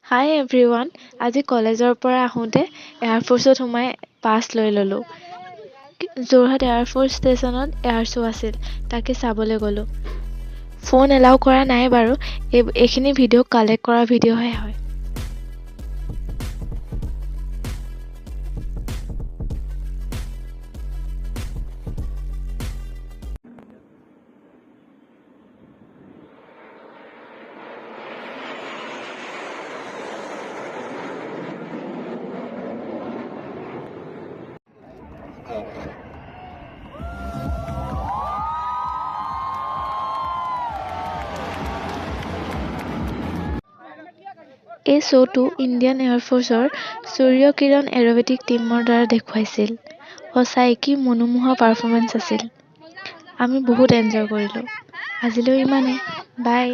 হাই everyone. আজি কলেজৰ পৰা আহোঁতে এয়াৰফ'ৰ্চত সোমাই পাছ লৈ ল'লোঁ। যোৰহাট এয়াৰফ'ৰ্চ ষ্টেচনত এয়াৰ শ্ব' আছিল, তাকে চাবলৈ গ'লোঁ। ফোন এলাউ কৰা নাই বাৰু, এইখিনি ভিডিঅ' কালেক্ট কৰা ভিডিঅ'হে হয়। এই শ্ব'টো ইণ্ডিয়ান এয়াৰফ'ৰ্চৰ সূৰ্য কিৰণ এৰ'বেটিক টীমৰ দ্বাৰা দেখুৱাইছিল। সঁচাই কি মনোমোহা পাৰফৰ্মেন্স আছিল। আমি বহুত এনজয় কৰিলোঁ। আজিলৈ ইমানেই। বাই।